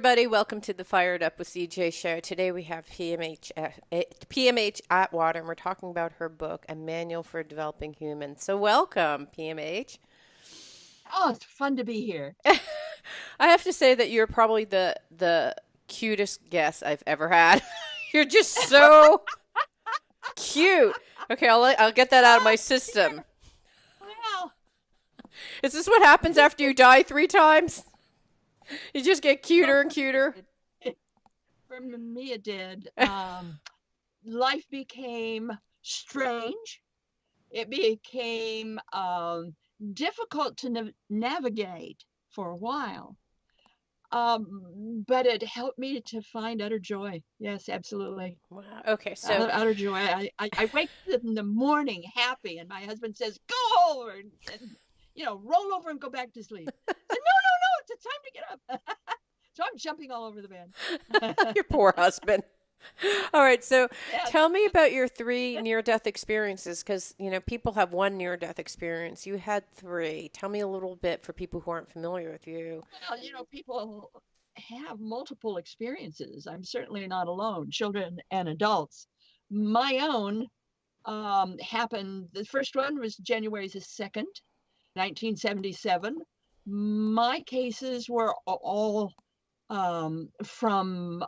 everybody. Welcome to the Fired Up with CJ show. Today we have PMH Atwater, and we're talking about her book, A Manual for Developing Humans. So welcome, PMH. Oh, it's fun to be here. I have to say that you're probably the cutest guest I've ever had. You're just so cute. Okay, I'll get that out of my system. Well, Is this what happens after you die 3 times? You just get cuter and cuter. for me it did. Life became strange. It became difficult to navigate for a while. But it helped me to find utter joy. Yes, absolutely. Wow. Okay, so Utter joy. I wake up in the morning happy, and my husband says, "Go over and roll over and go back to sleep." I said, "No, no, no! It's time to get up." So I'm jumping all over the bed. your poor husband. All right, so Yes. tell me about your 3 near-death experiences, because people have one near-death experience. You had 3. Tell me a little bit for people who aren't familiar with you. Well, people have multiple experiences. I'm certainly not alone, children and adults. My own happened, the first one was January the 2nd, 1977. My cases were all from,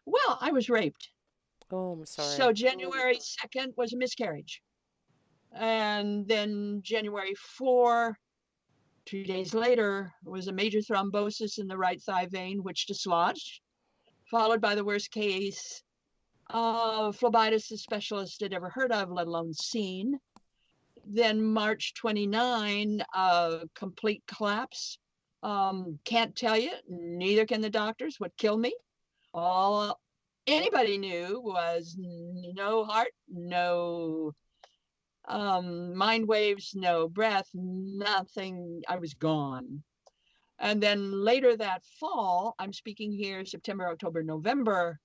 well, I was raped. Oh, I'm So sorry. January 2nd was a miscarriage. And then January 4, 2 days later, was a major thrombosis in the right thigh vein, which dislodged, followed by the worst case phlebitis the specialist had ever heard of, let alone seen. Then March 29, complete collapse. Can't tell you, neither can the doctors, what killed me. All anybody knew was no heart, no mind waves, no breath, nothing. I was gone. And then later that fall, I'm speaking here September, October, November,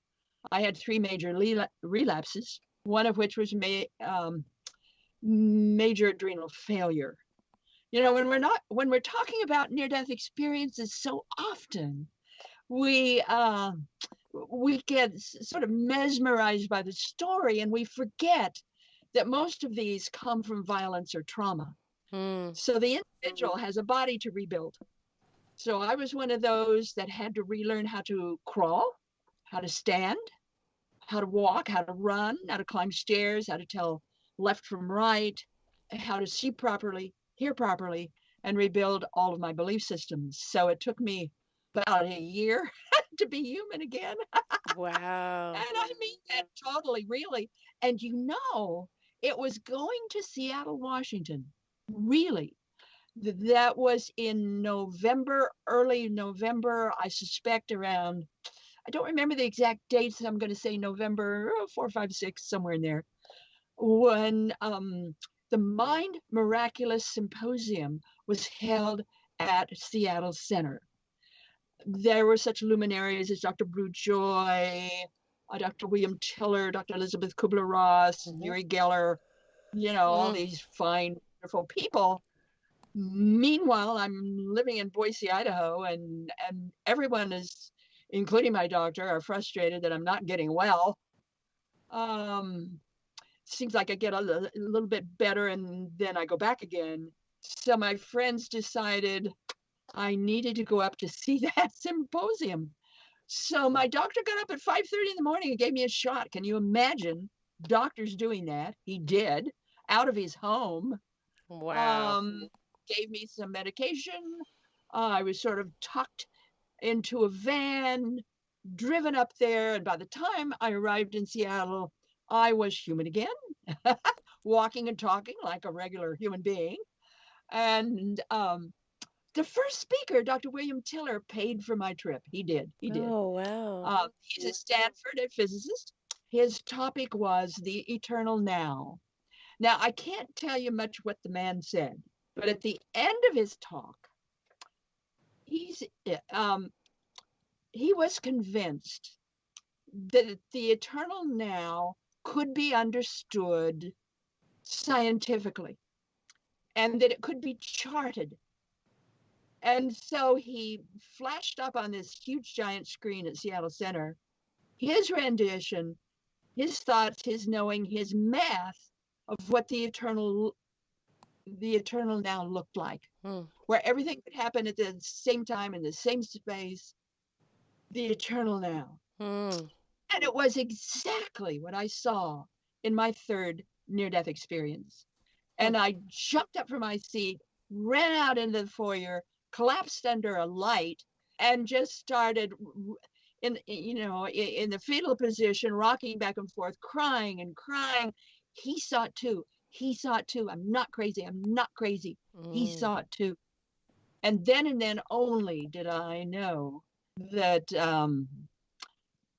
I had 3 major relapses, one of which was major adrenal failure. When we're talking about near-death experiences, so often we we get sort of mesmerized by the story, and we forget that most of these come from violence or trauma. Hmm. So the individual has a body to rebuild. So I was one of those that had to relearn how to crawl, how to stand, how to walk, how to run, how to climb stairs, how to tell left from right, how to see properly, hear properly, and rebuild all of my belief systems. So it took me about a year to be human again. Wow. And I mean that totally, really. And it was going to Seattle, Washington. Really. That was in November, early November, I suspect around, I don't remember the exact dates. I'm going to say November 4, 5, 6, somewhere in there, when the Mind Miraculous Symposium was held at Seattle Center. There were such luminaries as Dr. Brew Joy, Dr. William Tiller, Dr. Elizabeth Kubler-Ross, Hmm. Uri Geller, all Mm. these fine, wonderful people. Meanwhile, I'm living in Boise, Idaho, and everyone is, including my doctor, are frustrated that I'm not getting well. Um, Seems like I get a little bit better and then I go back again. So my friends decided I needed to go up to see that symposium. So my doctor got up at 5:30 in the morning and gave me a shot. Can you imagine doctors doing that? He did, out of his home. Wow. Um, Gave me some medication. I was sort of tucked into a van, driven up there, and by the time I arrived in Seattle, I was human again, walking and talking like a regular human being. And the first speaker, Dr. William Tiller, paid for my trip. He did. He did. Oh, wow. He's a Stanford physicist. His topic was the eternal now. Now, I can't tell you much what the man said, but at the end of his talk, he's um, he was convinced that the eternal now could be understood scientifically and that it could be charted. And so he flashed up on this huge giant screen at Seattle Center his rendition, his thoughts, his knowing, his math of what the eternal now looked like, Hmm. where everything could happen at the same time in the same space, the eternal now. Hmm. And it was exactly what I saw in my third near death experience. Hmm. And I jumped up from my seat, ran out into the foyer, collapsed under a light, and just started in the fetal position, rocking back and forth, crying and crying. He saw it too. He saw it too. I'm not crazy. I'm not crazy. He Hmm. saw it too. And then only did I know that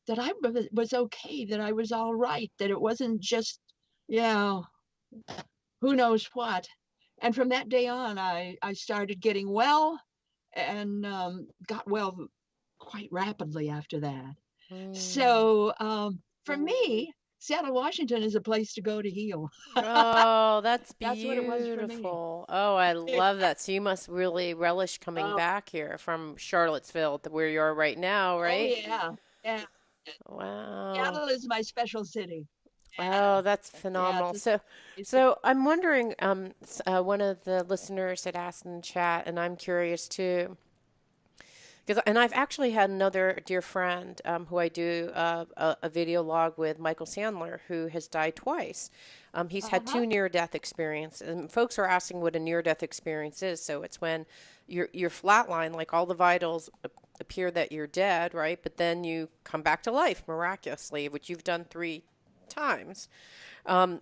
that I was okay, that I was all right, that it wasn't just, yeah, who knows what. And from that day on, I started getting well and got well quite rapidly after that. Hmm. So for me, Seattle, Washington is a place to go to heal. Oh, that's That's what it was for me. beautiful. Oh, I love that. So you must really relish coming Oh, back here from Charlottesville to where you are right now, oh right? yeah. Yeah. Wow. Seattle is my special city. Yeah. Oh, that's Yeah. phenomenal. It's a, So I'm wondering, one of the listeners had asked in the chat, and I'm curious too. Because, and I've actually had another dear friend who I do a video log with, Michael Sandler, who has died twice. He's had uh-huh. two near-death experiences, and folks are asking what a near-death experience is. So it's when you're flatline, like all the vitals appear that you're dead, right? But then you come back to life miraculously, which you've done three times. Um,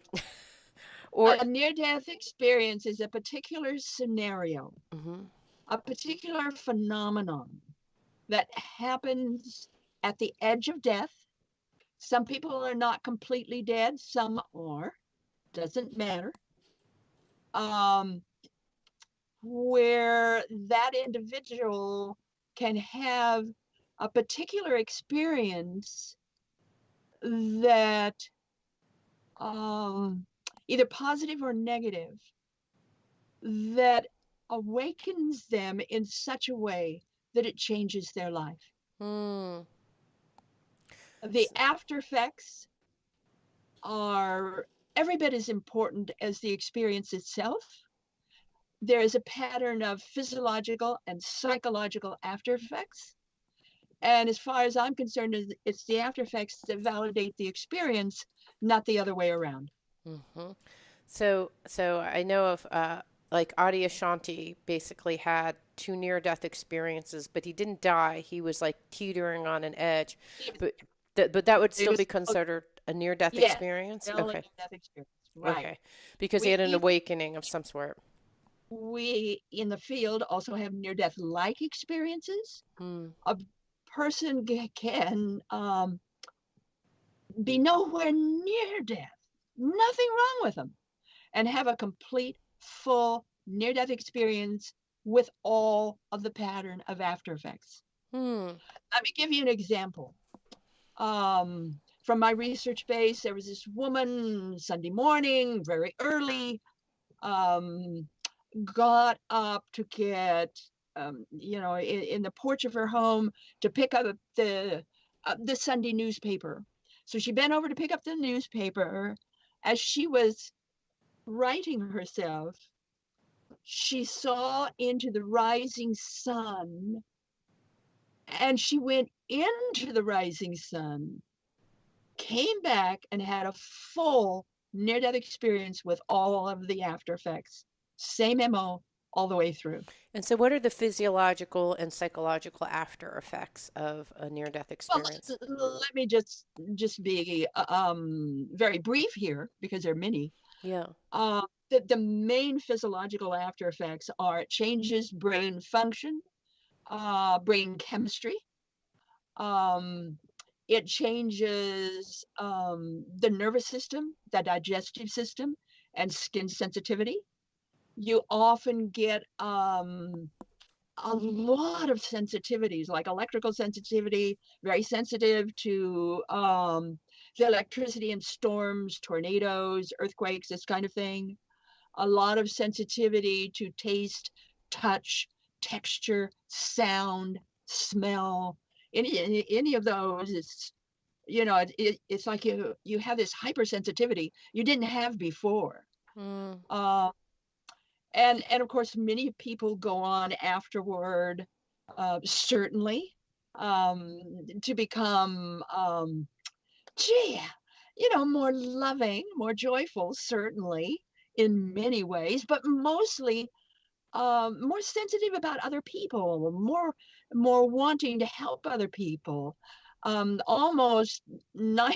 or A near-death experience is a particular scenario, Mhm. a particular phenomenon that happens at the edge of death. Some people are not completely dead, some are, doesn't matter. Um, where that individual can have a particular experience that um, either positive or negative that awakens them in such a way that it changes their life. Hmm. The after effects are every bit as important as the experience itself. There is a pattern of physiological and psychological after effects. And as far as I'm concerned, it's the after effects that validate the experience, not the other way around. Hmm. So I know of like Adi Ashanti basically had two near-death experiences, but he didn't die. He was like teetering on an edge, It was, but but that would it still was be considered a near-death yes, experience. still a Okay, near-death experience. Right. okay, because he We had an even awakening of some sort. we in the field also have near-death like experiences. Hmm. A person can be nowhere near death, nothing wrong with them, and have a complete, full near-death experience with all of the pattern of after effects. Hmm. Let me give you an example. From my research base, there was this woman Sunday morning, very early, um, got up to get, in the porch of her home to pick up the Sunday newspaper. So she bent over to pick up the newspaper. As she was righting herself, she saw into the rising sun, and she went into the rising sun, came back, and had a full near death experience with all of the after effects. Same MO all the way through. And so, what are the physiological and psychological after effects of a near-death Well, experience? let me just be very brief here because there are many. Yeah. The main physiological after effects are changes brain function, brain chemistry. Um, it changes the nervous system, the digestive system, and skin sensitivity. You often get a lot of sensitivities, like electrical sensitivity, very sensitive to the electricity in storms, tornadoes, earthquakes, this kind of thing. A lot of sensitivity to taste, touch, texture, sound, smell, any of those. It's like you have this hypersensitivity you didn't have before. Mm. Uh, and of course, many people go on afterward, certainly, to become, gee, more loving, more joyful, certainly, in many ways, but mostly more sensitive about other people, more wanting to help other people. Almost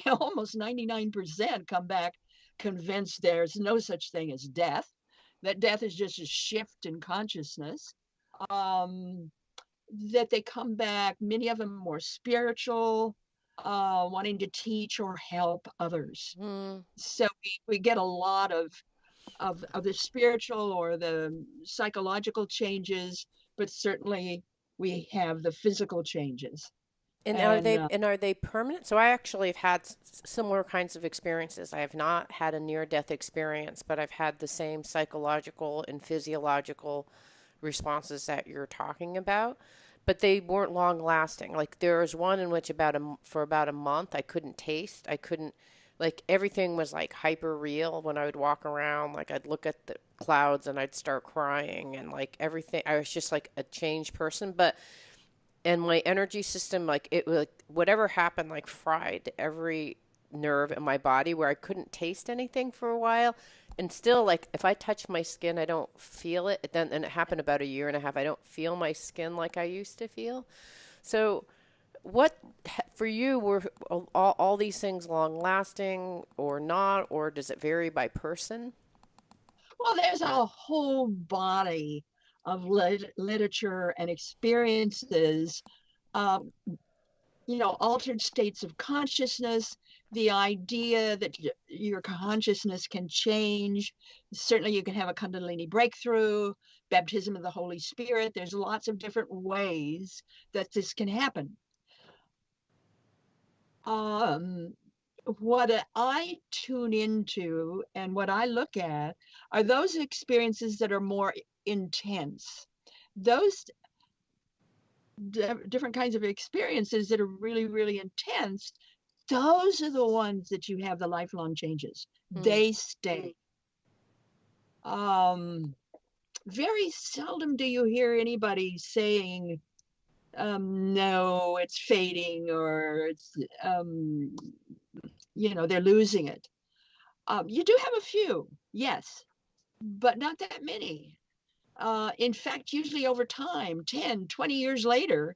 almost 99% come back convinced there's no such thing as death, that death is just a shift in consciousness. Um, that they come back, many of them more spiritual, wanting to teach or help others. Mm. So we get a lot of the spiritual or the psychological changes, but certainly we have the physical changes. And And are they permanent? So I actually have had similar kinds of experiences. I have not had a near death experience, but I've had the same psychological and physiological responses that you're talking about. But they weren't long lasting. Like there was one in which for about a month I couldn't taste. I couldn't like everything was like hyper real when I would walk around. Like I'd look at the clouds and I'd start crying and like everything. I was just like a changed person. But and my energy system like it like whatever happened like fried every nerve in my body where I couldn't taste anything for a while, and still like if I touch my skin I don't feel it. Then and it happened about a year and a half. I don't feel my skin like I used to feel. So what for you were all these things long lasting or not, or does it vary by person? well, there's a whole body of literature and experiences, um, altered states of consciousness, the idea that your consciousness can change. Certainly, you can have a Kundalini breakthrough, baptism of the Holy Spirit. There's lots of different ways that this can happen. Um, what I tune into and what I look at are those experiences that are more intense. Those different kinds of experiences that are really, really intense, those are the ones that you have the lifelong changes. Mm. They stay. Um, Very seldom do you hear anybody saying, no, it's fading or they're losing it. You do have a few, yes, but not that many. In fact, usually over time, 10, 20 years later,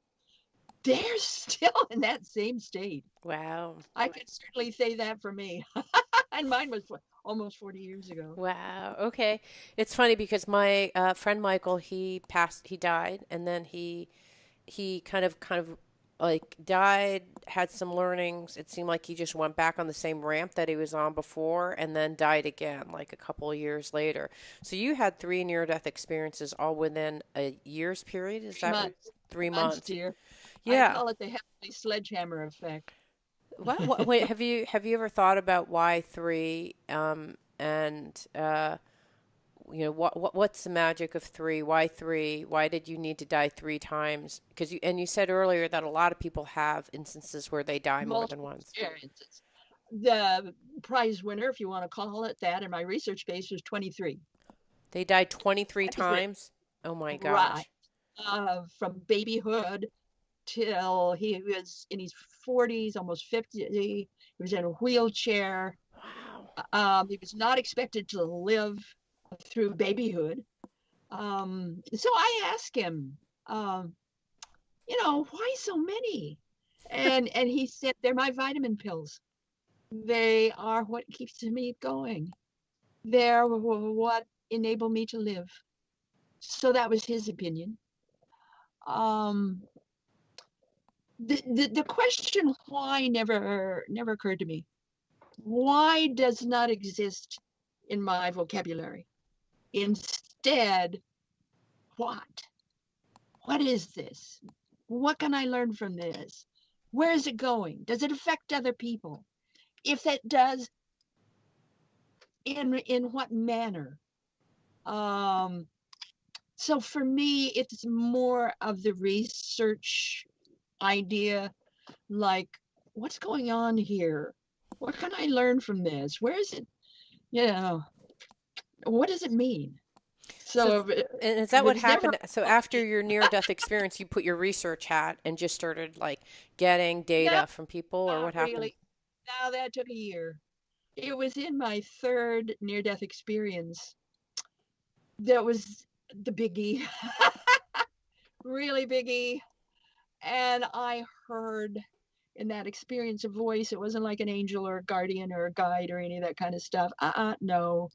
they're still in that same state. Wow. I could certainly say that for me. And mine was almost 40 years ago. Wow. Okay. It's funny because my friend Michael, he died, and then he kind of like died, had some learnings. It seemed like he just went back on the same ramp that he was on before, and then died again, like a couple of years later. So you had three near-death experiences all within a year's period. Is Three that right? months, 3 months? dear. I Yeah. call it the heavenly sledgehammer effect. Wait, have you ever thought about why three? And what's the magic of three? Why three? Why did you need to die three times? Because you said earlier that a lot of people have instances where they die more than Multiple once. experiences. The prize winner, if you want to call it that, in my research base was 23. They died 23 23. times. Oh my Right. gosh. From babyhood till he was in his 40s, almost 50. He was in a wheelchair. Wow. He was not expected to live through babyhood. So I asked him, why so many? And he said, they're my vitamin pills. They are what keeps me going. They're what enable me to live. So that was his opinion. Um, the question why never occurred to me. Why does not exist in my vocabulary. Instead, what? What is this? What can I learn from this? Where is it going? Does it affect other people? If it does, in what manner? Um, So for me, it's more of the research idea, like, what's going on here? What can I learn from this? Where is it? You know, what does it mean? So, So and is it that what was never happened? So after your near-death experience, you put your research hat and just started like getting no, data from people, or not what happened? really. Now that took a year. It was in my third near-death experience that was the biggie, really biggie. And I heard in that experience a voice. It wasn't like an angel or a guardian or a guide or any of that kind of stuff. No.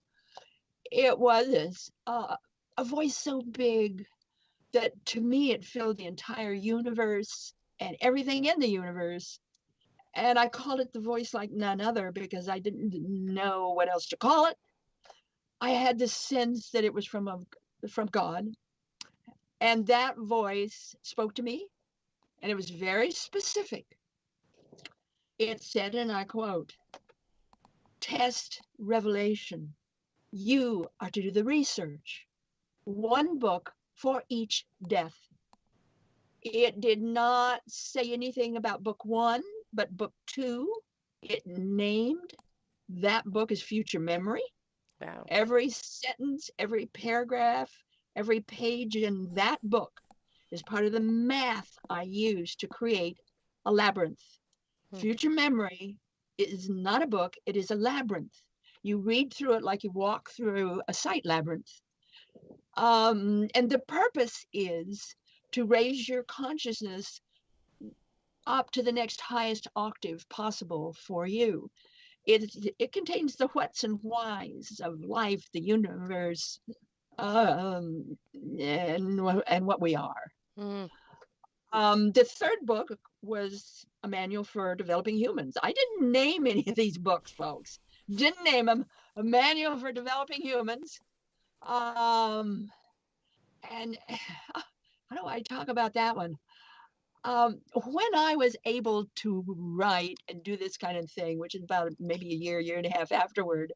It was a voice so big that to me it filled the entire universe and everything in the universe. And I called it the voice like none other because I didn't know what else to call it. I had the sense that it was from God, and that voice spoke to me, and it was very specific. It said, and I quote, "Test revelation. You are to do the research. One book for each death." It did not say anything about book one, but book two, it named that book as Future Memory. Wow. Every sentence, every paragraph, every page in that book is part of the math I use to create a labyrinth. Hmm. Future Memory is not a book, it is a labyrinth. You read through it like you walk through a sight labyrinth. And the purpose is to raise your consciousness up to the next highest octave possible for you. It contains the whats and whys of life, the universe, and what we are. Mm. The third book was a manual for developing humans. I didn't name any of these books, folks. Didn't name them. A manual for developing humans. Um, and how do I talk about that one? When I was able to write and do this kind of thing, which is about maybe a year and a half afterward,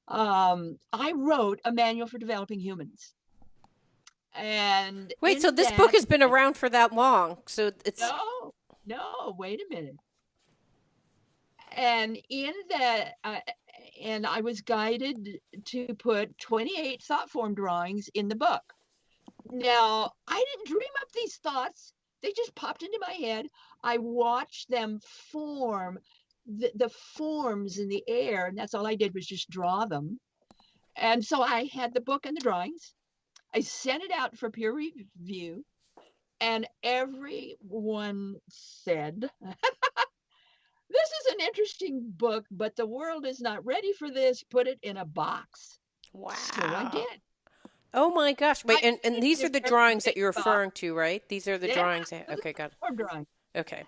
I wrote a manual for developing humans. And Wait, so in this book that, has been around for that long? So it's no, no, wait a minute. And in that, and I was guided to put 28 thought form drawings in the book. Now, I didn't dream up these thoughts. They just popped into my head. I watched them form, the forms in the air, and that's all I did was just draw them. And so I had the book and the drawings. I sent it out for peer review, and everyone said, "This is an interesting book, but the world is not ready for this. Put it in a box." So I wow. did. Oh my gosh. Wait, I and put it these in are a the very drawings that big you're box. referring to, right? These are the Yeah, drawings. those Okay, got are drawings. it. Okay.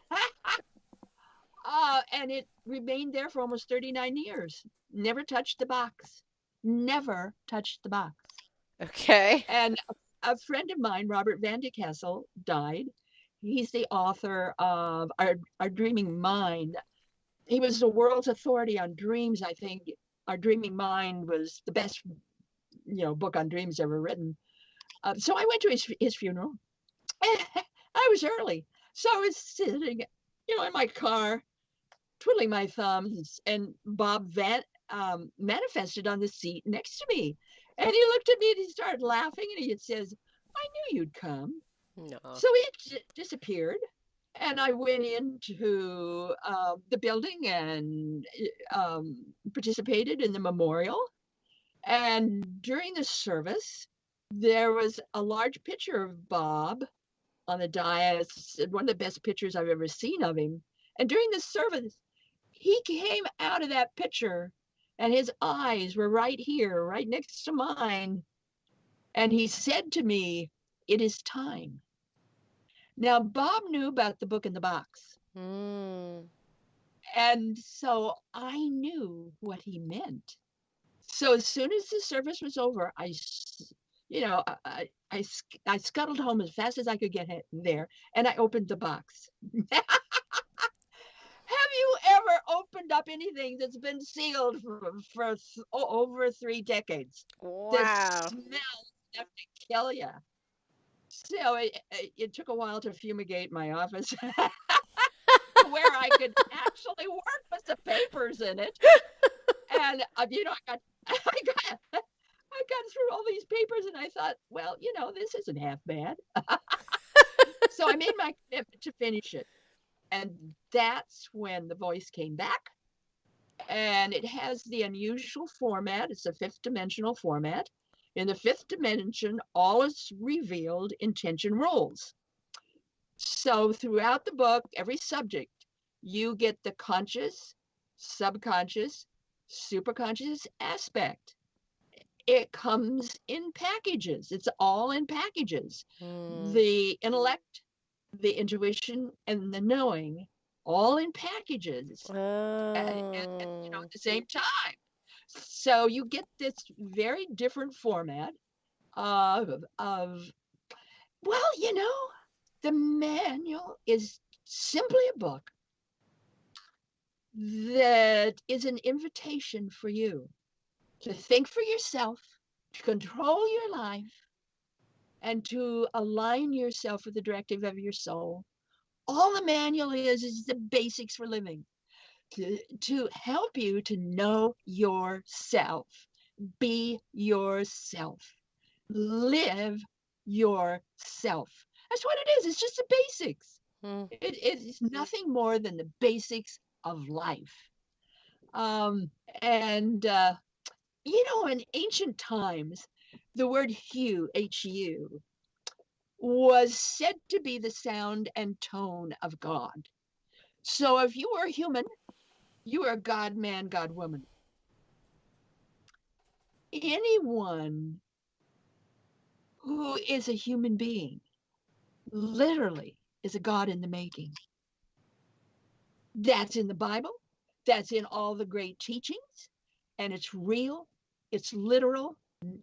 And it remained there for almost 39 years. Never touched the box. Never touched the box. Okay. And a friend of mine, Robert Van de Kessel, died. He's the author of Our Dreaming Mind. He was the world's authority on dreams. I think Our Dreaming Mind was the best, book on dreams ever written. So I went to his funeral. I was early, so I was sitting, in my car, twiddling my thumbs, and Bob manifested on the seat next to me. And he looked at me and he started laughing and he says, "I knew you'd come." No. So he disappeared. And I went into the building and participated in the memorial. And during the service, there was a large picture of Bob on the dais, one of the best pictures I've ever seen of him. And during the service, he came out of that picture and his eyes were right here, right next to mine. And he said to me, "It is time." Now, Bob knew about the book in the box. Mm. And so I knew what he meant. So as soon as the service was over, you know, I scuttled home as fast as I could get there, and I opened the box. Have you ever opened up anything that's been sealed for over 3 decades? The Wow. smell left kill you. So it took a while to fumigate my office where I could actually work with the papers in it. And I got through all these papers, and I thought, well, this isn't half bad. So I made my commitment to finish it. And that's when the voice came back. And it has the unusual format. It's a fifth dimensional format. In the fifth dimension, all is revealed intention rules. So throughout the book, every subject, you get the conscious, subconscious, superconscious aspect. It comes in packages. It's all in packages. The intellect, the intuition, and the knowing, all in packages at the same time. So you get this very different format of well, the manual is simply a book that is an invitation for you to think for yourself, to control your life, and to align yourself with the directive of your soul. All the manual is the basics for living, to help you to know yourself, be yourself, live yourself. That's what it is. It's just the basics. It's nothing more than the basics of life. In ancient times, the word hue, H-U, was said to be the sound and tone of God. So if you were human, you are God man, God woman. Anyone who is a human being literally is a God in the making. That's in the Bible. That's in all the great teachings. And it's real. It's literal.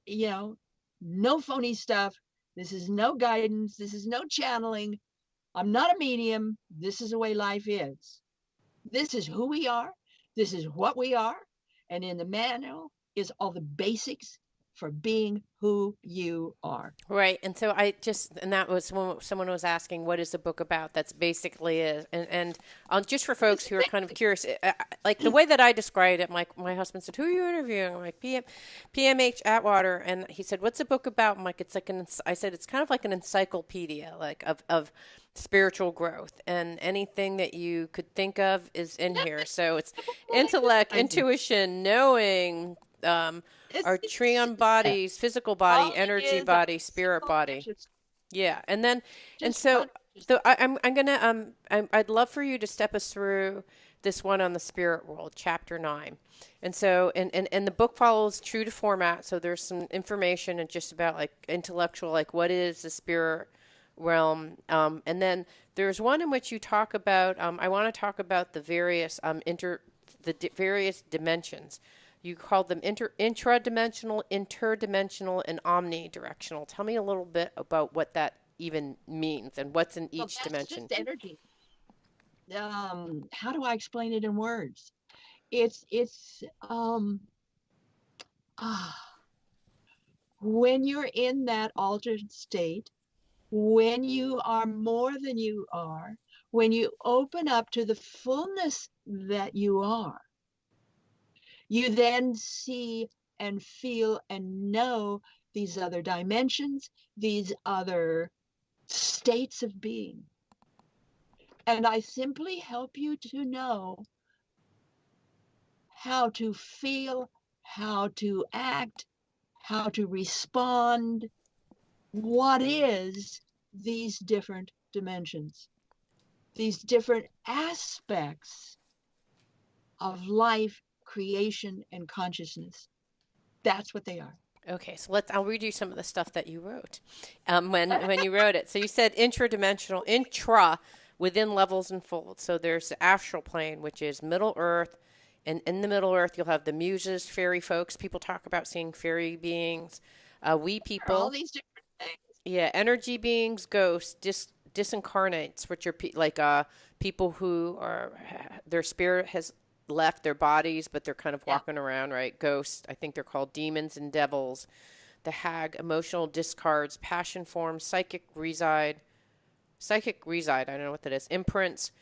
No phony stuff. This is no guidance. This is no channeling. I'm not a medium. This is the way life is. This is who we are. This is what we are. And in the manual is all the basics for being who you are. Right. And so and that was when someone was asking, what is the book about? That's basically it. And just for folks who are kind of curious, like the way that I described it, my husband said, who are you interviewing? I'm like, PMH Atwater. And he said, what's the book about? I'm like, I said, it's kind of like an encyclopedia, like of spiritual growth, and anything that you could think of is in here. So it's intellect, intuition, knowing, our trion bodies, physical body, energy body, spirit body. Yeah. And so I'd love for you to step us through this one on the spirit world, chapter 9. And so, and the book follows true to format. So there's some information and just about like intellectual, like what is the spirit realm. And then there's one in which you talk about, I want to talk about the various, various dimensions. You called them intradimensional, interdimensional, and omnidirectional. Tell me a little bit about what that even means and what's in each dimension. Just energy. How do I explain it in words? It's when you're in that altered state, when you are more than you are, when you open up to the fullness that you are, you then see and feel and know these other dimensions, these other states of being. And I simply help you to know how to feel, how to act, how to respond, what is these different dimensions, these different aspects of life, creation, and consciousness. That's what they are. Okay, so I'll read you some of the stuff that you wrote when you wrote it. So you said intradimensional, within levels and folds. So there's the astral plane, which is Middle Earth. And in the Middle Earth, you'll have the muses, fairy folks. People talk about seeing fairy beings. We people. All these different things. Yeah, energy beings, ghosts, disincarnates, which are people who their spirit has left their bodies, but they're kind of walking around, right? Ghosts, I think they're called demons and devils. the hag, emotional discards, passion forms, psychic reside, I don't know what that is, imprints.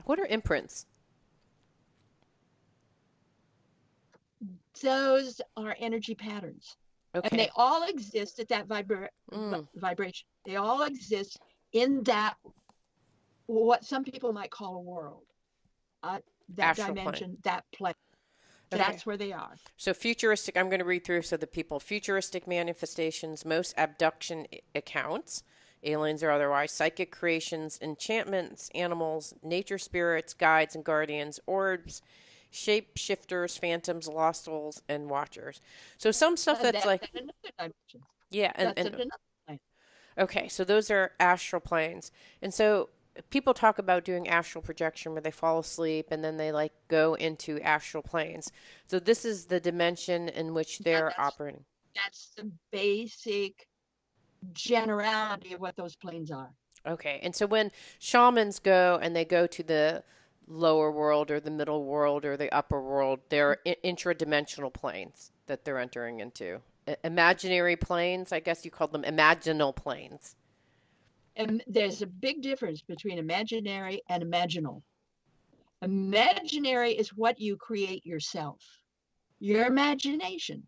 What are imprints? Those are energy patterns. And they Okay. all exist at that Mm, vibration. They all exist in that, what some people might call a world, uh, that astral plane. dimension, that plane. Okay. That's where they are. So futuristic, I'm going to read through so the people. Futuristic manifestations, most abduction accounts, aliens or otherwise, psychic creations, enchantments, animals, nature spirits, guides and guardians, orbs, shapeshifters, phantoms, lost souls, and watchers. So some stuff that's like, That's another dimension. yeah, That's another plane. okay, so those are astral planes. And so people talk about doing astral projection where they fall asleep and then they like go into astral planes. So this is the dimension in which Yeah, they're operating. that's the basic generality of what those planes are. Okay. And so when shamans go and they go to the lower world or the middle world or the upper world, they're intradimensional planes that they're entering into. Imaginary planes, I guess you call them imaginal planes. And there's a big difference between imaginary and imaginal. Imaginary is what you create yourself, your imagination,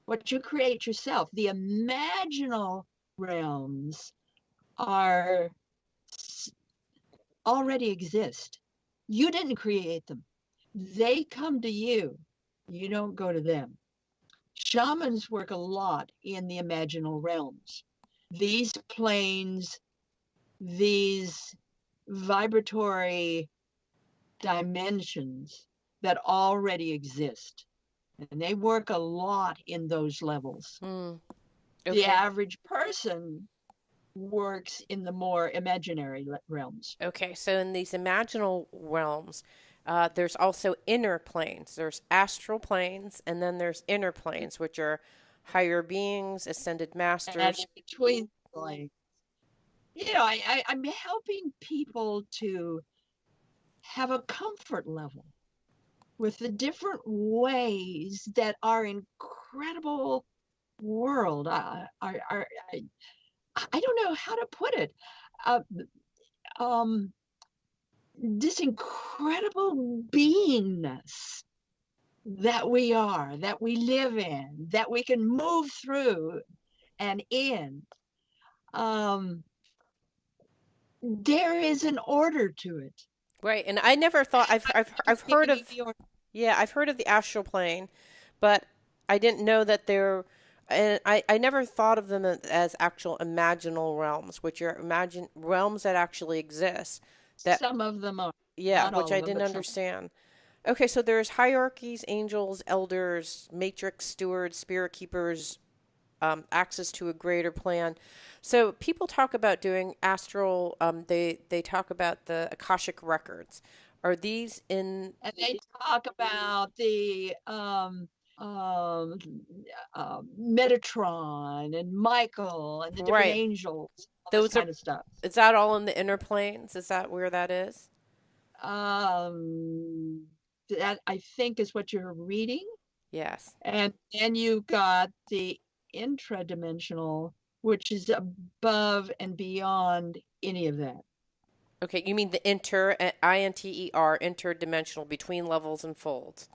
what you create yourself. The imaginal realms are already exist. You didn't create them. They come to you. You don't go to them. Shamans work a lot in the imaginal realms. These planes, these vibratory dimensions that already exist. And they work a lot in those levels. Mm, The okay. average person works in the more imaginary realms. Okay, so in these imaginal realms, there's also inner planes. There's astral planes, and then there's inner planes, which are higher beings, ascended And masters. between, like, I'm helping people to have a comfort level with the different ways that our incredible world I don't know how to put it. Uh, um, this incredible beingness that we are, that we live in, that we can move through and in. Um, there is an order to it. Right, and I never thought I've heard Giving of, you yeah, I've heard of the astral plane, but I didn't know that they're, and I never thought of them as actual imaginal realms, which are imagine realms that actually exist. That, some of them are, yeah, not which all I of them, didn't but some. understand. Okay, so there's hierarchies, angels, elders, matrix, stewards, spirit keepers, access to a greater plan. So people talk about doing astral. They talk about the akashic records. Are these in? And they talk about the um, Metatron and Michael and the different Right. angels, all this Those are. kind of stuff. Is that all in the inner planes? Is that where that is? Um, that I think is what you're reading. Yes. And then you got the intradimensional, which is above and beyond any of that. Okay, you mean the interdimensional, between levels and folds,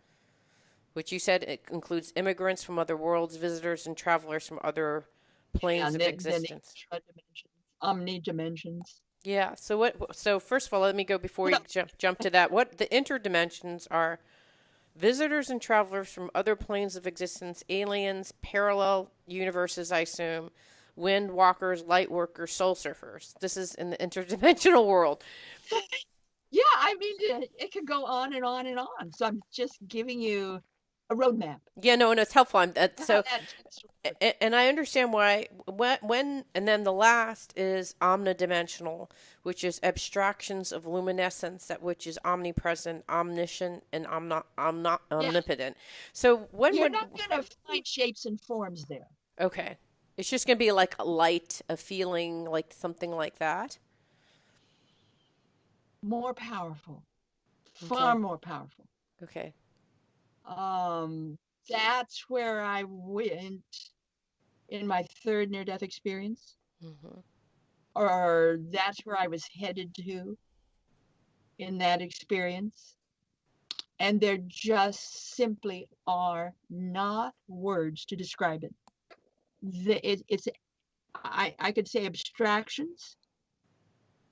which you said it includes immigrants from other worlds, visitors and travelers from other planes And of then existence. extra dimensions, omni-dimensions. Yeah. So what? So first of all, let me go before you jump to that. What the interdimensions are? Visitors and travelers from other planes of existence, aliens, parallel universes, I assume, wind walkers, light workers, soul surfers. This is in the interdimensional world. Yeah, I mean, it could go on and on and on. So I'm just giving you a roadmap. Yeah, no, and it's helpful. How So, that works. and I understand why. And then the last is omnidimensional, which is abstractions of luminescence, that which is omnipresent, omniscient, and Yeah, omnipotent. So when you're would? not going to find shapes and forms there. Okay, it's just gonna be like a light, a feeling, like something like that. More powerful, far Okay. more powerful. Okay. Um, that's where I went in my third near-death experience, Mm-hmm. or that's where I was headed to in that experience. And there just simply are not words to describe it. It's I could say abstractions,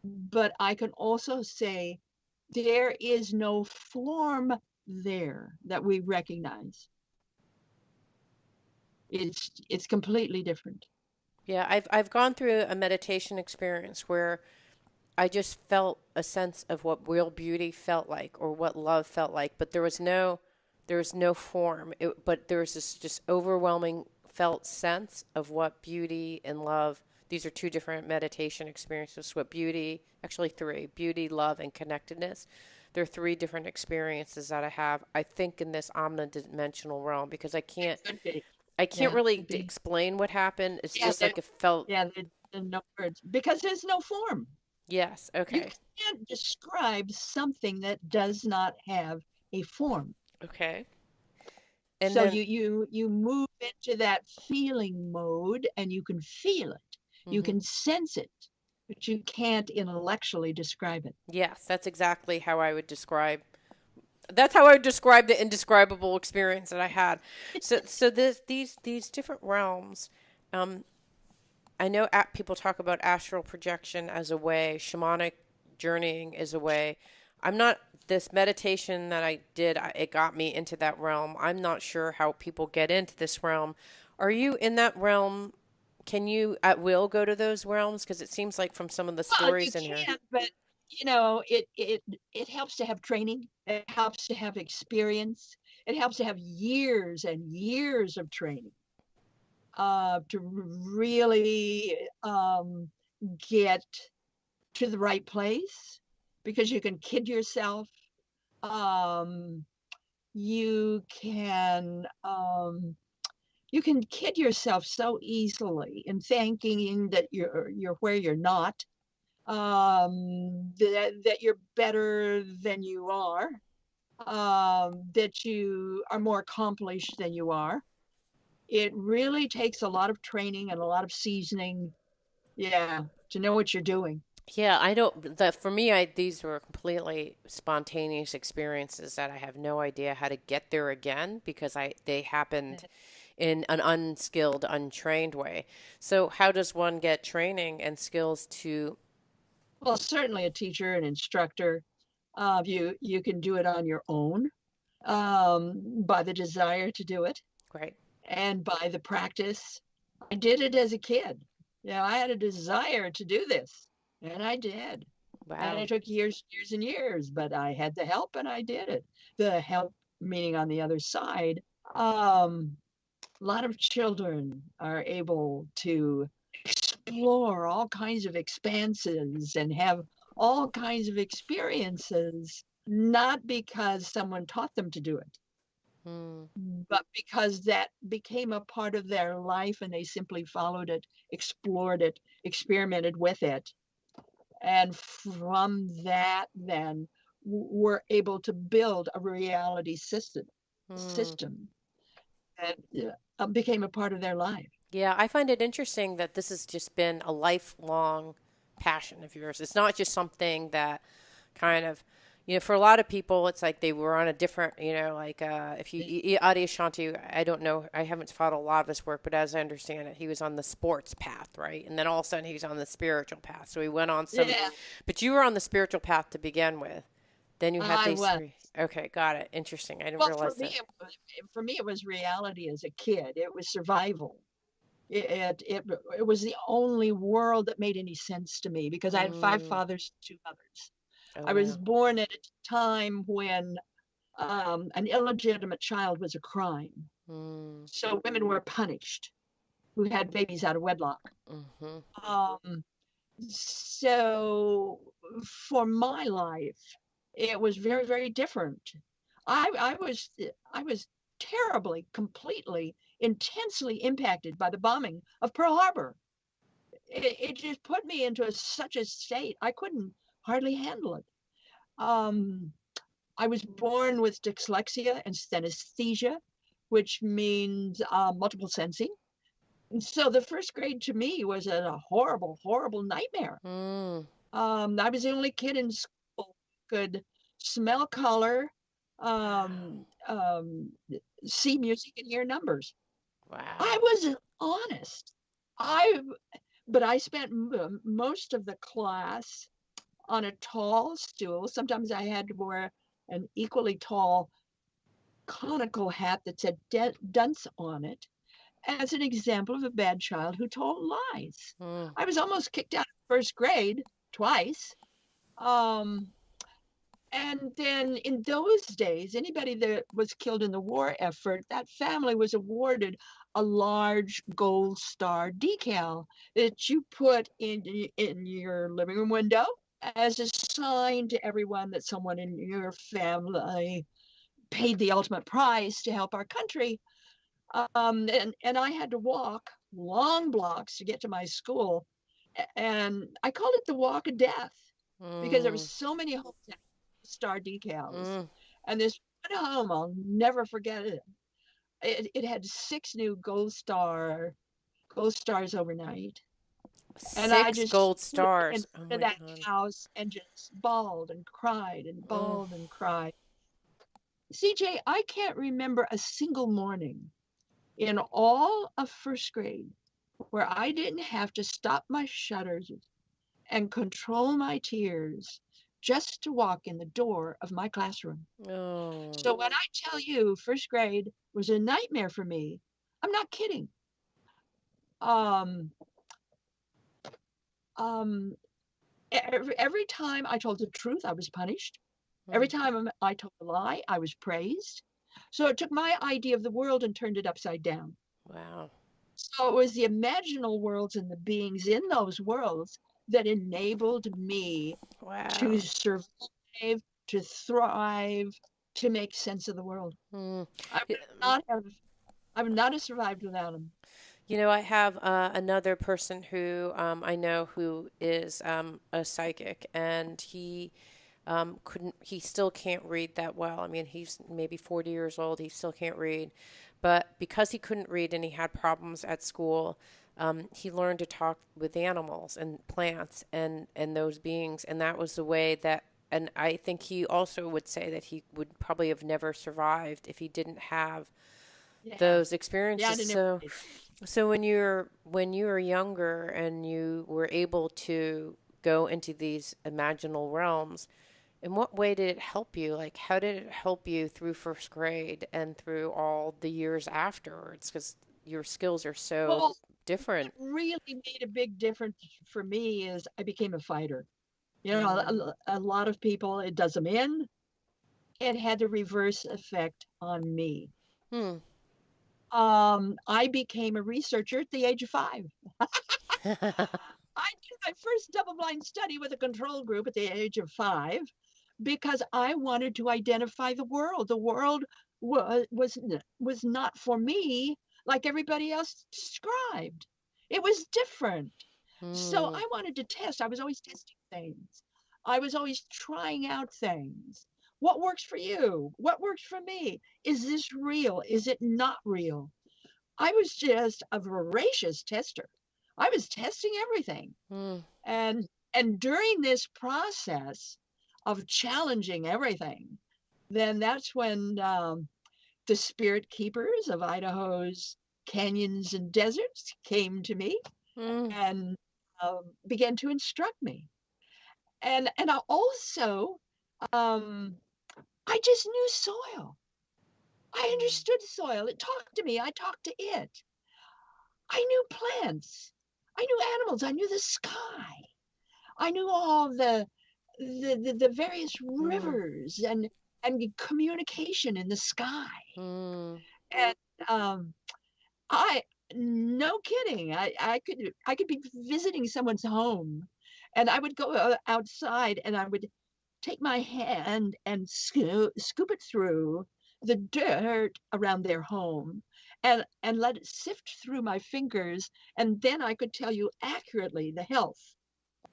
but I can also say there is no form there that we recognize. It's completely different. Yeah, I've gone through a meditation experience where I just felt a sense of what real beauty felt like or what love felt like, but there was no form. But there was this just overwhelming felt sense of what beauty and love. These are two different meditation experiences. What beauty, actually three, beauty, love, and connectedness. There are three different experiences that I have. I think in this omnidimensional realm because Could be. I can't Yeah, really could be. explain what happened. It's Yeah, just like it felt. there no words because there's no form. Yes. You Okay. can't describe something that does not have a form. Okay. And So then. you move into that feeling mode and you can feel it. You Mhm. can sense it, but you can't intellectually describe it. Yes, that's exactly how I would describe. That's how I would describe the indescribable experience that I had. So these different realms. Um, I know people talk about astral projection as a way, shamanic journeying is a way. I'm not this meditation that I did. It got me into that realm. I'm not sure how people get into this realm. Are you in that realm? Can you at will go to those realms? Because it seems like from some of the Well, you stories in here. can, but you know, it helps to have training. It helps to have experience. It helps to have years and years of training to really get to the right place because you can kid yourself. Um, you can um, you can kid yourself so easily in thinking that you're where you're not, that you're better than you are, that you are more accomplished than you are. It really takes a lot of training and a lot of seasoning, yeah, to know what you're doing. Yeah, I don't. That for me, these were completely spontaneous experiences that I have no idea how to get there again because they happened in an unskilled, untrained way. So, how does one get training and skills to? Well, certainly a teacher, an instructor, you can do it on your own, by the desire to do it Right. and by the practice. I did it as a kid. You know, I had a desire to do this, and I did. And Wow. it took years, years and years, but I had the help and I did it. The help, meaning on the other side, a lot of children are able to explore all kinds of expanses and have all kinds of experiences, not because someone taught them to do it, Hmm. but because that became a part of their life and they simply followed it, explored it, experimented with it. And from that, then we're able to build a reality Hmm. system that became a part of their life. Yeah, I find it interesting that this has just been a lifelong passion of yours. It's not just something that kind of, for a lot of people, it's like they were on a different, like if Adi Ashanti, I don't know, I haven't followed a lot of his work, but as I understand it, he was on the sports path, right? And then all of a sudden he was on the spiritual path. So he went on some, Yeah, but you were on the spiritual path to begin with. Then you had I these was. three. Okay, got it. Interesting. I didn't Well, realize that. for me, it was reality as a kid. It was survival. It was the only world that made any sense to me because I had five Mm. fathers, two mothers. Oh, I was wow. born at a time when an illegitimate child was a crime. Mm. So women were punished who had babies out of wedlock. Mm-hmm. Um, so for my life, it was very, very different. I was terribly, completely, intensely impacted by the bombing of Pearl Harbor. It just put me into such a state I couldn't hardly handle it. Um, I was born with dyslexia and synesthesia, which means multiple sensing. And so the first grade to me was a horrible, horrible nightmare. Mm. I was the only kid in school who could smell color, Wow. see music, and hear numbers. I Wow. was honest. I but I spent most of the class on a tall stool. Sometimes I had to wear an equally tall conical hat that said dunce on it as an example of a bad child who told lies. Mm. I was almost kicked out of first grade twice. Um, and then in those days, anybody that was killed in the war effort, that family was awarded a large gold star decal that you put in your living room window as a sign to everyone that someone in your family paid the ultimate price to help our country. And I had to walk long blocks to get to my school, and I called it the Walk of Death because there were Mm. so many homes that had star decals. Mm. And this one home, I'll never forget it. It had 6 new gold stars overnight, and I 6 just gold stood in stars. Oh front of my that God. house and just bawled and cried and Mm. bawled and cried. CJ, I can't remember a single morning in all of first grade where I didn't have to stop my shudders and control my tears just to walk in the door of my classroom. Oh. So when I tell you first grade was a nightmare for me, I'm not kidding. Um, um, every time I told the truth, I was punished. Every Mm. time I told a lie, I was praised. So it took my idea of the world and turned it upside down. Wow. So it was the imaginal worlds and the beings in those worlds that enabled me to Wow. survive, to thrive, to make sense of the world. Mm. I Y- would not have, I would not have survived without them. You know, I have another person who I know who is a psychic, and he still can't read that well. I mean, he's maybe 40 years old, he still can't read. But because he couldn't read and he had problems at school, he learned to talk with animals and plants and those beings. And that was the way that, and I think he also would say that he would probably have never survived if he didn't have Yeah. those Yeah, I experiences. didn't So, read. so when you were younger and you were able to go into these imaginal realms, in what way did it help you? Like, how did it help you through first grade and through all the years afterwards? Because your skills are so Well, what different. really made a big difference for me is I became a fighter. You know, Mm. a lot of people, it does them in. It had the reverse effect on me. Hmm. I became a researcher at the age of 5. I did my first double blind study with a control group at the age of 5 because I wanted to identify the world. The world was not for me like everybody else described. It was different. So Hmm. I wanted to test. I was always testing things. I was always trying out things. What works for you? What works for me? Is this real? Is it not real? I was just a voracious tester. I was testing everything. Hmm. And during this process of challenging everything, then that's when the spirit keepers of Idaho's canyons and deserts came to me Hmm. and began to instruct me. And I also um, I just knew soil. I understood soil. It talked to me. I talked to it. I knew plants. I knew animals. I knew the sky. I knew all the various Hmm. rivers and communication in the sky. Hmm. And um, I no kidding. I could be visiting someone's home, and I would go outside and I would take my hand and scoop it through the dirt around their home and let it sift through my fingers, and then I could tell you accurately the health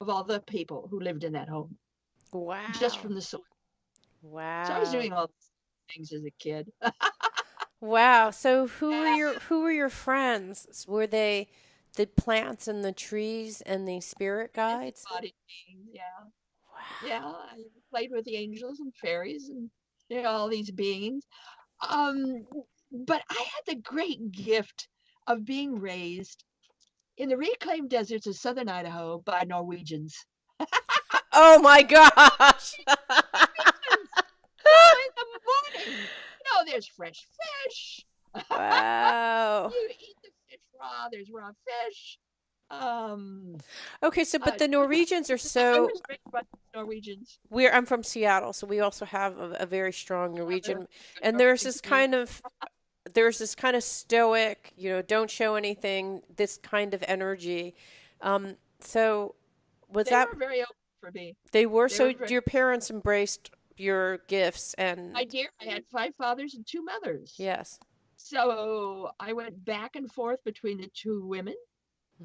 of all the people who lived in that home just Wow. from the soil. So I was Wow. doing all these things as a kid. Wow. So Yeah, who were your friends? Were they the plants and the trees and the spirit guides? disembodied beings. Yeah, yeah. Wow. I played with the angels and fairies and all these beings. Um, but I had the great gift of being raised in the reclaimed deserts of southern Idaho by Norwegians. Oh my gosh. Norwegians! In the morning, there's fresh fish. Wow. You eat the fish raw. There's raw fish. Um, Okay, so but the with the, Norwegians are I so was raised by Norwegians. I'm from Seattle, so we also have a very strong Another Norwegian, good and Norwegian community. there's this kind of stoic, don't show anything, this kind of energy. So was They that were very open for me. they were They were so very, your parents embraced your gifts my and dear, I had five fathers and two mothers. yes. So I went back and forth between the two women.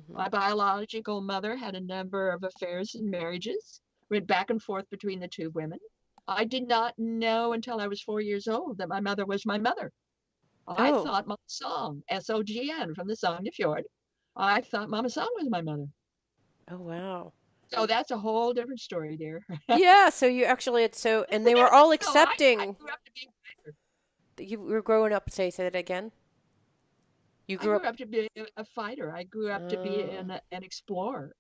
Hmm. My biological mother had a number of affairs and marriages, went back and forth between the two women. I did not know until I was 4 years old that my mother was my mother. I Oh. thought Mama Song, Sogn from the Sognefjord. I thought Mama Song was my mother. Oh wow. So that's a whole different story, dear. Yeah, so you actually had and they were all So I accepting. grew up to be a fighter. You were growing up, say that again. You I grew grew up up to be a fighter. I grew up to be oh, an explorer.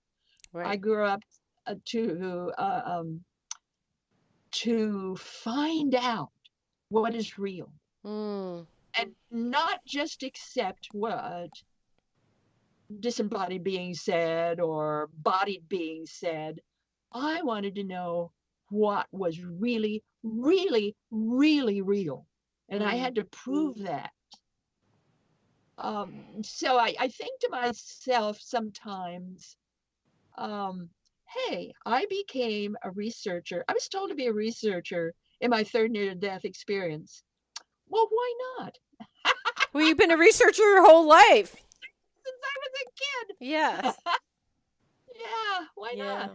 I right. grew up to find out what is real Mm. and not just accept what disembodied being said or bodied being said. I wanted to know what was really, really, really real. And I Mm. had to prove that. So I think to myself sometimes, um, hey, I became a researcher. I was told to be a researcher in my third near death experience. Well, why not? Well, you've been a researcher your whole life. Since I was a kid. Yes. Yeah, why not? Yeah.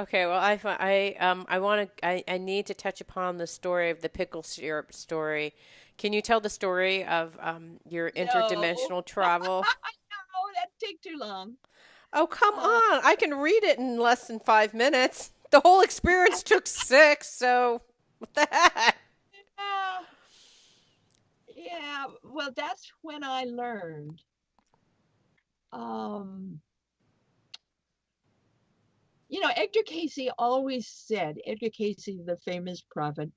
Okay, well, I want to I need to touch upon the story of the pickle syrup story. Can you tell the story of your No, interdimensional travel? no, that'd take too long. Oh, come Uh, on. I can read it in less than 5 minutes. The whole experience took six, so what the heck? yeah, yeah. Well, that's when I learned. Um, Edgar Casey always said, Edgar Casey, the famous prophet,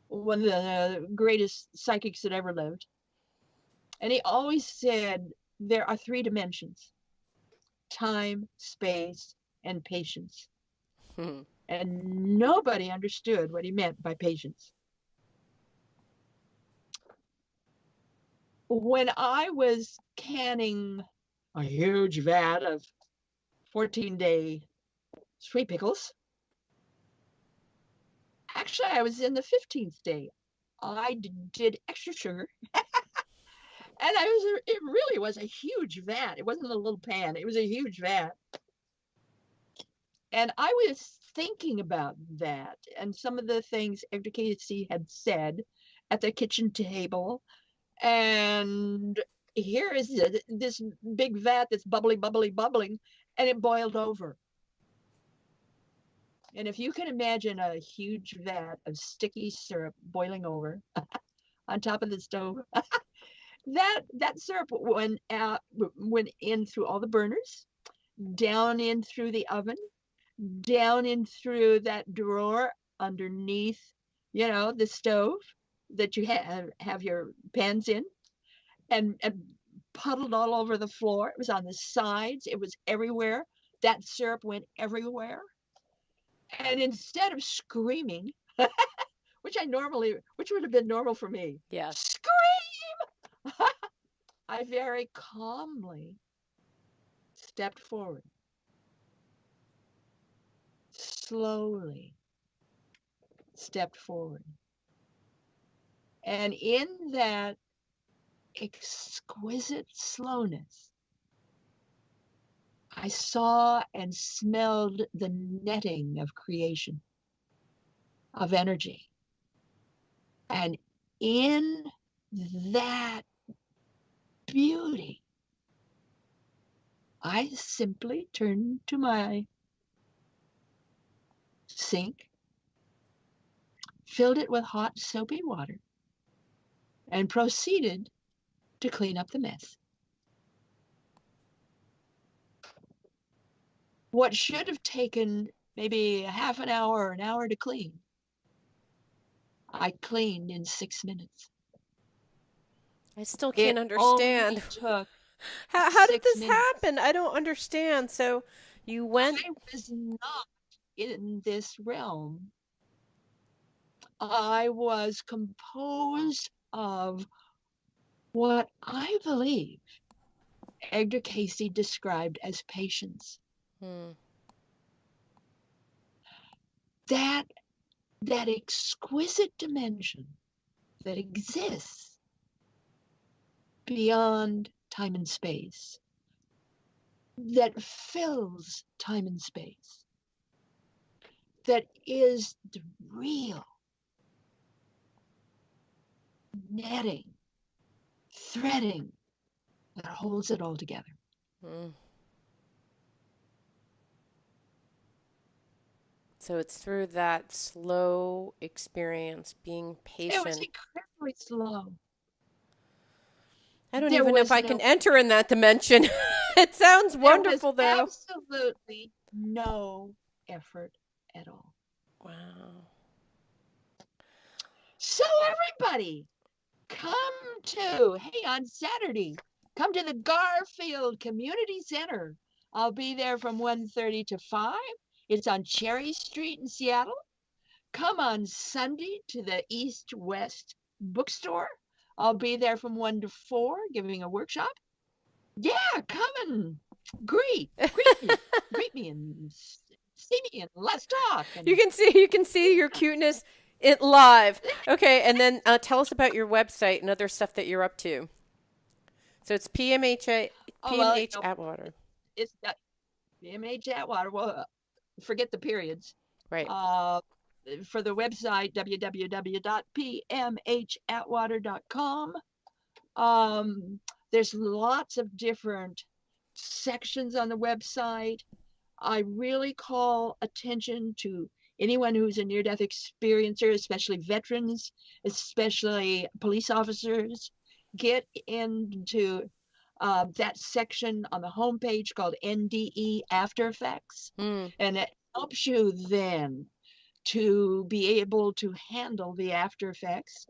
one of the greatest psychics that ever lived, and he always said there are three dimensions: time, space, and patience. Hmm. And nobody understood what he meant by patience. When I was canning a huge vat of 14-day sweet pickles, actually, I was in the 15th day. I did extra sugar, and it really was a huge vat. It wasn't a little pan, it was a huge vat. And I was thinking about that and some of the things Edgar Casey had said at the kitchen table. And here is this big vat that's bubbly, bubbly, bubbling, and it boiled over. And if you can imagine a huge vat of sticky syrup boiling over on top of the stove, that syrup went in through all the burners, down in through the oven, down in through that drawer underneath, the stove that you have your pans in, and puddled all over the floor. It was on the sides. It was everywhere. That syrup went everywhere. And instead of screaming, which would have been normal for me, Yes. scream, I very calmly stepped forward, slowly stepped forward. And in that exquisite slowness, I saw and smelled the netting of creation, of energy. And in that beauty, I simply turned to my sink, filled it with hot soapy water, and proceeded to clean up the mess. What should have taken maybe half an hour or an hour to clean, I cleaned in 6 minutes. I still It can't only understand. took How did 6 this minutes. happen? I don't understand. So you went. I was not in this realm. I was composed of what I believe Edgar Casey described as patience. Hmm. That exquisite dimension that exists beyond time and space, that fills time and space, that is the real netting, threading that holds it all together. Hmm. So it's through that slow experience, being It was patient. incredibly slow. I don't There even know if was I no can enter in that dimension. It sounds There was wonderful, though. absolutely no effort at all. Wow. So everybody, on Saturday, come to the Garfield Community Center. I'll be there from 1:30 to 5. It's on Cherry Street in Seattle. Come on Sunday to the East West Bookstore. I'll be there from 1 to 4 giving a workshop. Yeah, come and greet me and see me and let's talk. You And can see your cuteness it live. Okay, and then tell us about your website and other stuff that you're up to. So it's well, PMH Atwater. it's that PMH Atwater. Well, forget the periods. Right. For the website, www.pmhatwater.com. There's lots of different sections on the website. I really call attention to anyone who's a near-death experiencer, especially veterans, especially police officers. Get into that section on the homepage called NDE After Effects, Mm. and it helps you then to be able to handle the after effects.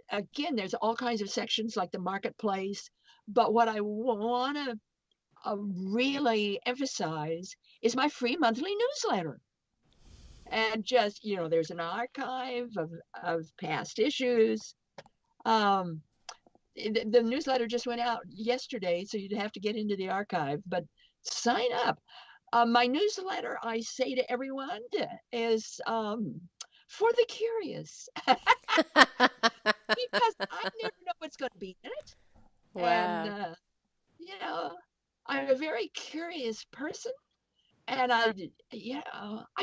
Again, there's all kinds of sections like the marketplace, but what I want to really emphasize is my free monthly newsletter. And just, there's an archive of past issues. The newsletter just went out yesterday, so you'd have to get into the archive, but sign up. My newsletter, I say to everyone, is for the curious, because I never know what's going to be in it. And, Wow. I'm a very curious person, and I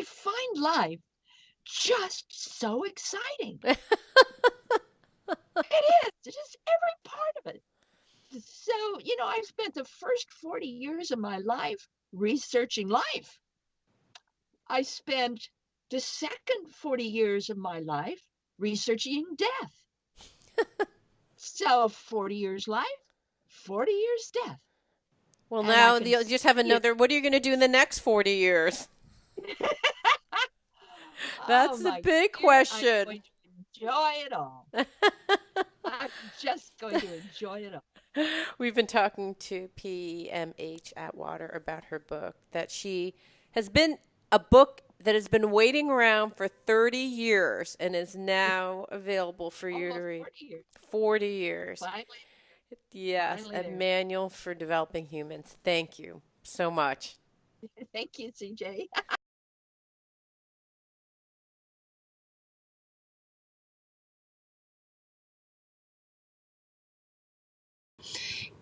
find life just so exciting. It is, just every part of it. So, I've spent the first 40 years of my life researching life. I spent the second 40 years of my life researching death. So 40 years life, 40 years death. Well, And now you'll just have another. What are you going to do in the next 40 years? That's the big question. I'm going to enjoy it all. I'm just going to enjoy it all. We've been talking to PMH Atwater about her book that she has been a book that has been waiting around for 30 years and is now available for you to read. 40 years. 40 years. Finally. Yes, Finally a there. manual for developing humans. Thank you so much. Thank you, CJ.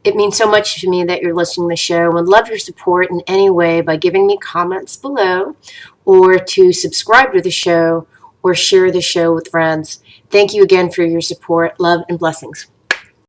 It means so much to me that you're listening to the show. Would love your support in any way by giving me comments below or to subscribe to the show or share the show with friends. Thank you again for your support. Love and blessings.